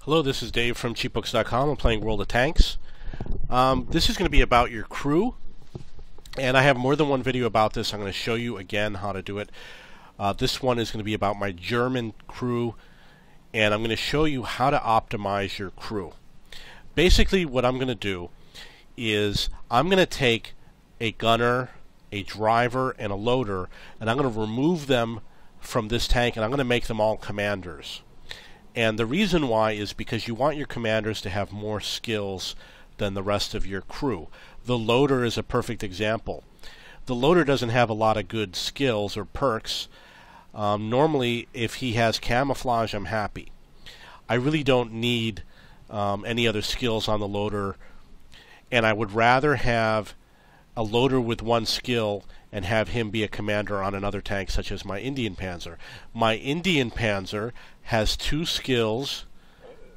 Hello, this is Dave from cheapbooks.com. I'm playing World of Tanks. This is going to be about your crew, and I have more than one video about this. I'm going to show you again how to do it. This one is going to be about my German crew, and I'm going to show you how to optimize your crew. Basically, what I'm going to do is I'm going to take a gunner, a driver, and a loader, and I'm going to remove them from this tank, and I'm going to make them all commanders. And the reason why is because you want your commanders to have more skills than the rest of your crew. The loader is a perfect example. The loader doesn't have a lot of good skills or perks. Normally, if he has camouflage, I'm happy. I really don't need any other skills on the loader, and I would rather have a loader with one skill and have him be a commander on another tank, such as my Indian Panzer. My Indian Panzer has 2 skills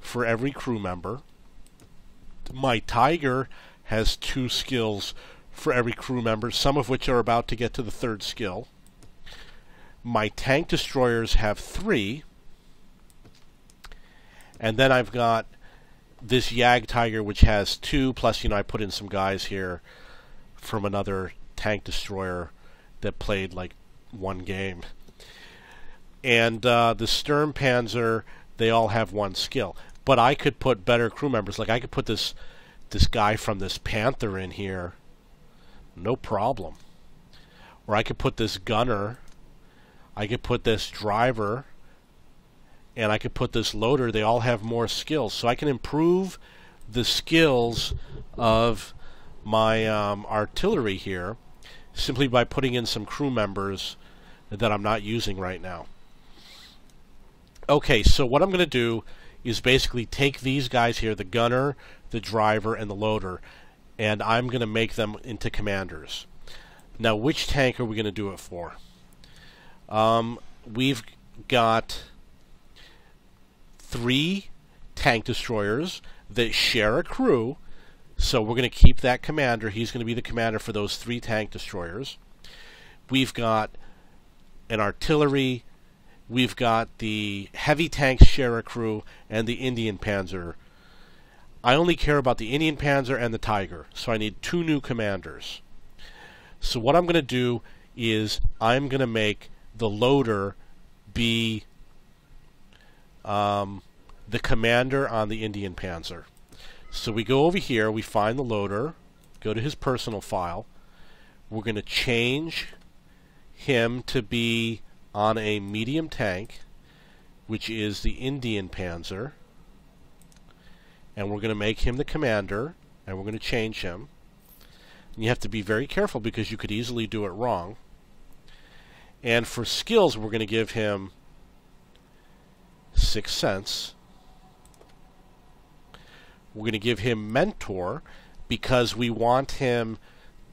for every crew member. My Tiger has 2 skills for every crew member, some of which are about to get to the 3rd skill. My tank destroyers have 3. And then I've got this Yag Tiger, which has 2, plus, I put in some guys here from another tank destroyer that played like 1 game. And the Sturm Panzer, they all have 1 skill. But I could put better crew members. Like I could put this guy from this Panther in here, no problem. Or I could put this gunner, I could put this driver, and I could put this loader. They all have more skills. So I can improve the skills of my artillery here simply by putting in some crew members that I'm not using right now. Okay, so what I'm going to do is basically take these guys here, the gunner, the driver, and the loader, and I'm going to make them into commanders. Now, which tank are we going to do it for? We've got 3 tank destroyers that share a crew, so we're going to keep that commander. He's going to be the commander for those 3 tank destroyers. We've got an artillery, we've got the heavy tanks share a crew, and the Indian Panzer. I only care about the Indian Panzer and the Tiger, so I need 2 new commanders. So what I'm going to do is I'm going to make the loader be the commander on the Indian Panzer. So we go over here, we find the loader, go to his personal file. We're going to change him to be on a medium tank, which is the Indian Panzer. And we're going to make him the commander, and we're going to change him. And you have to be very careful because you could easily do it wrong. And for skills, we're going to give him 6 cents. We're going to give him mentor because we want him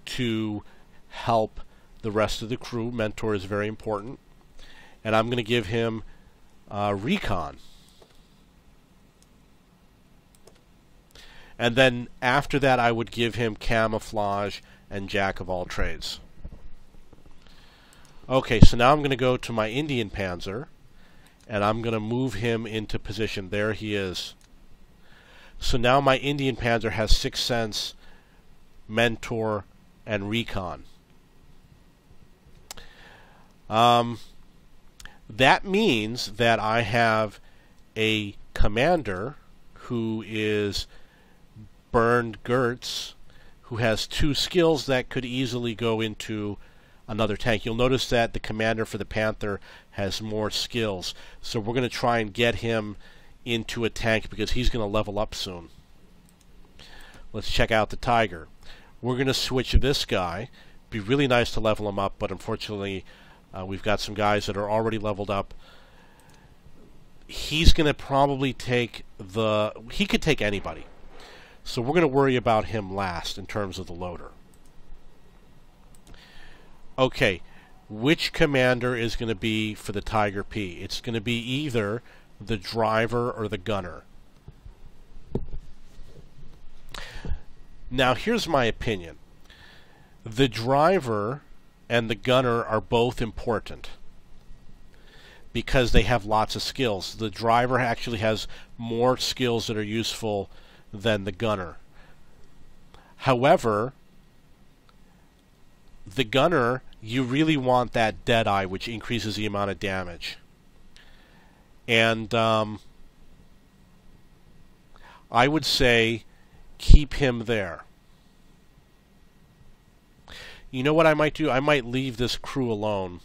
to help the rest of the crew. Mentor is very important. And I'm going to give him recon. And then after that, I would give him camouflage and jack of all trades. Okay, so now I'm going to go to my Indian Panzer, and I'm going to move him into position. There he is. So now my Indian Panzer has 6 cents, mentor, and recon. That means that I have a commander who is Burned Gertz, who has 2 skills that could easily go into another tank. You'll notice that the commander for the Panther has more skills. So we're going to try and get him into a tank because he's going to level up soon. Let's check out the Tiger. We're going to switch this guy. Be really nice to level him up, but unfortunately we've got some guys that are already leveled up. He's going to probably take he could take anybody. So we're going to worry about him last in terms of the loader. Okay, which commander is going to be for the Tiger P? It's going to be either the driver or the gunner. Now here's my opinion. The driver and the gunner are both important. because they have lots of skills. The driver actually has more skills that are useful than the gunner. However, the gunner, you really want that Deadeye, which increases the amount of damage. And I would say keep him there. You know what I might do? I might leave this crew alone.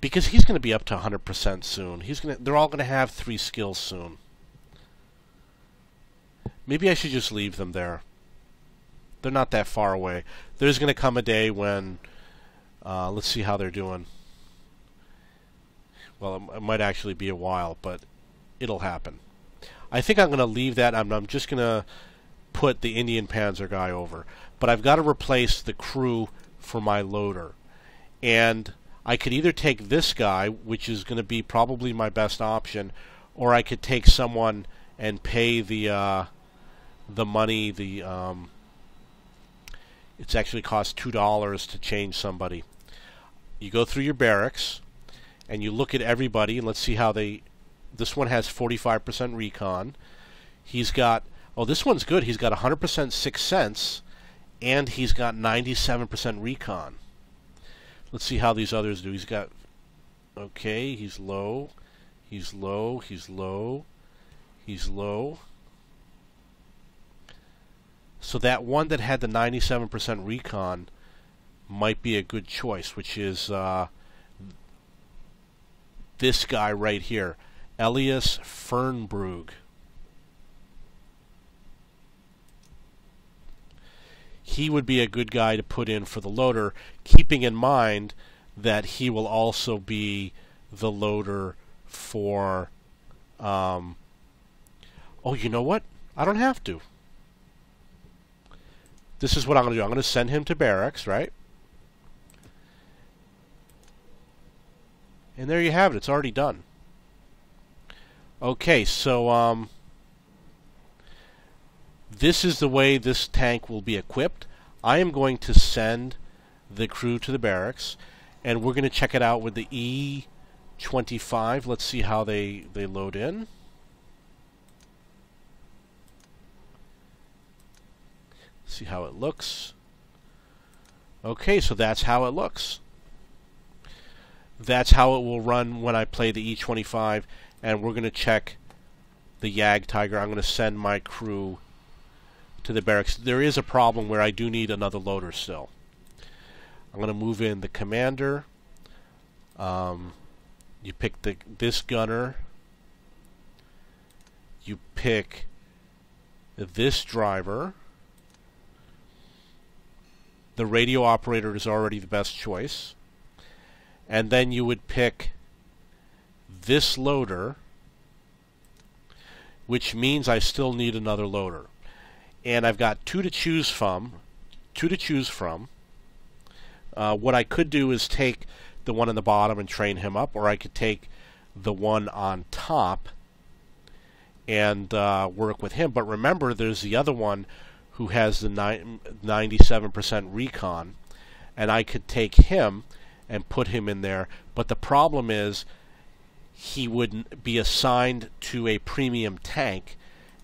Because he's going to be up to 100% soon. They're all going to have 3 skills soon. Maybe I should just leave them there. They're not that far away. There's going to come a day when... let's see how they're doing. Well, it might actually be a while, but it'll happen. I think I'm going to leave that. I'm just going to put the Indian Panzer guy over. But I've got to replace the crew for my loader. And I could either take this guy, which is going to be probably my best option, or I could take someone and pay the money. It's actually cost $2 to change somebody. You go through your barracks, and you look at everybody, and let's see how they... This one has 45% recon. He's got... Oh, this one's good. He's got 100% Sixth Sense, and he's got 97% recon. Let's see how these others do. He's got... Okay, he's low. He's low. He's low. He's low. So that one that had the 97% recon might be a good choice, which is this guy right here, Elias Fernbrug. He would be a good guy to put in for the loader, keeping in mind that he will also be the loader for... oh, you know what? I don't have to. This is what I'm going to do. I'm going to send him to barracks, right? And there you have it. It's already done. Okay, so this is the way this tank will be equipped. I am going to send the crew to the barracks, and we're going to check it out with the E25. Let's see how they load in. See how it looks. Okay, so that's how it looks. That's how it will run when I play the E25, and we're going to check the Yag Tiger. I'm going to send my crew to the barracks. There is a problem where I do need another loader still. I'm going to move in the commander. You pick this gunner. You pick this driver. The radio operator is already the best choice. And then you would pick this loader, which means I still need another loader. And I've got two to choose from. What I could do is take the one on the bottom and train him up, or I could take the one on top and work with him. But remember, there's the other one who has the 97% recon, and I could take him and put him in there. But the problem is he wouldn't be assigned to a premium tank,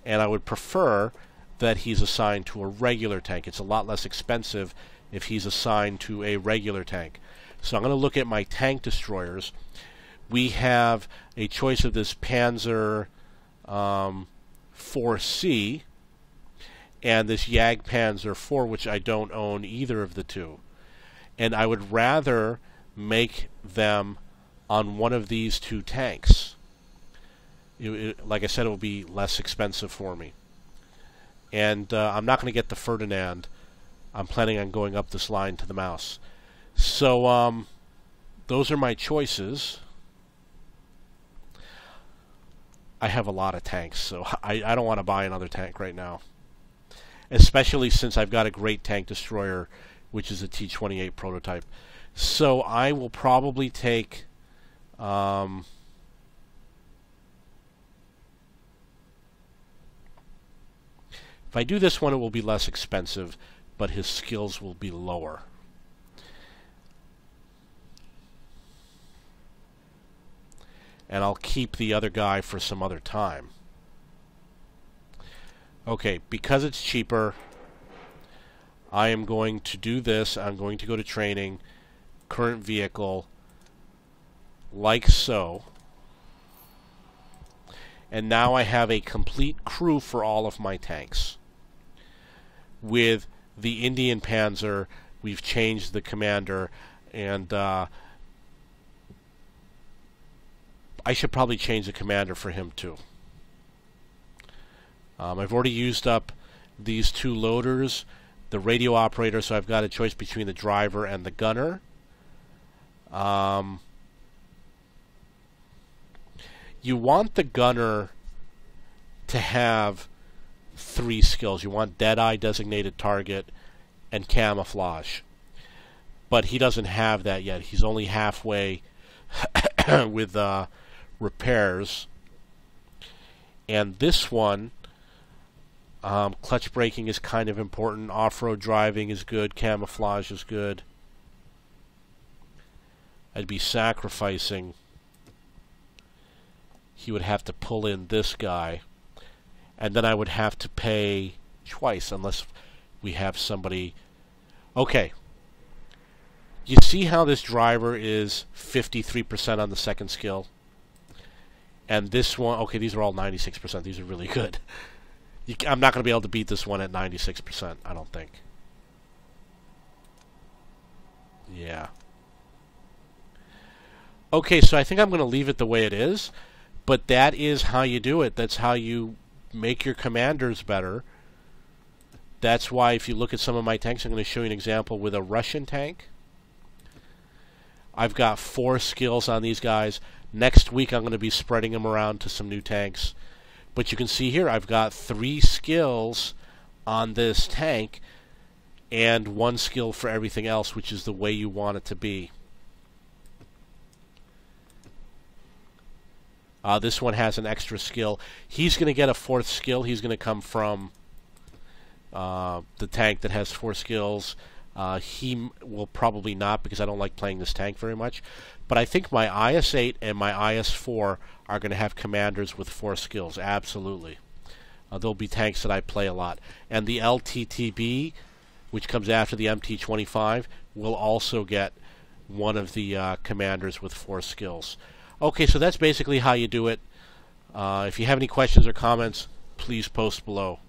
and I would prefer that he's assigned to a regular tank. It's a lot less expensive if he's assigned to a regular tank. So I'm going to look at my tank destroyers. We have a choice of this Panzer 4C and this Yag Panzer 4, which I don't own either of the two. And I would rather make them on one of these two tanks. Like I said, it will be less expensive for me. And I'm not going to get the Ferdinand. I'm planning on going up this line to the Mouse. So those are my choices. I have a lot of tanks, so I don't want to buy another tank right now. Especially since I've got a great tank destroyer, which is a T-28 prototype. So I will probably take... if I do this one, it will be less expensive, but his skills will be lower. and I'll keep the other guy for some other time. Okay, because it's cheaper, I am going to do this. I'm going to go to training, current vehicle, like so. And now I have a complete crew for all of my tanks. With the Indian Panzer, we've changed the commander, and I should probably change the commander for him too. I've already used up these two loaders, the radio operator, so I've got a choice between the driver and the gunner. You want the gunner to have 3 skills. You want Deadeye, Designated Target, and Camouflage. But he doesn't have that yet. He's only halfway with repairs. And this one, clutch braking is kind of important. Off-road driving is good. Camouflage is good. I'd be sacrificing. He would have to pull in this guy, and then I would have to pay twice unless we have somebody. Okay, you see how this driver is 53% on the second skill, and this one, okay, these are all 96%. These are really good. I'm not going to be able to beat this one at 96%, I don't think. Yeah. Okay, so I think I'm going to leave it the way it is. But that is how you do it. That's how you make your commanders better. That's why if you look at some of my tanks, I'm going to show you an example with a Russian tank. I've got 4 skills on these guys. Next week I'm going to be spreading them around to some new tanks. But you can see here I've got 3 skills on this tank and 1 skill for everything else, which is the way you want it to be. This one has an extra skill. He's going to get a 4th skill. He's going to come from the tank that has 4 skills. He will probably not, because I don't like playing this tank very much. But I think my IS-8 and my IS-4 are going to have commanders with 4 skills. Absolutely. There'll be tanks that I play a lot. And the LTTB, which comes after the MT-25, will also get one of the commanders with 4 skills. Okay, so that's basically how you do it. If you have any questions or comments, please post below.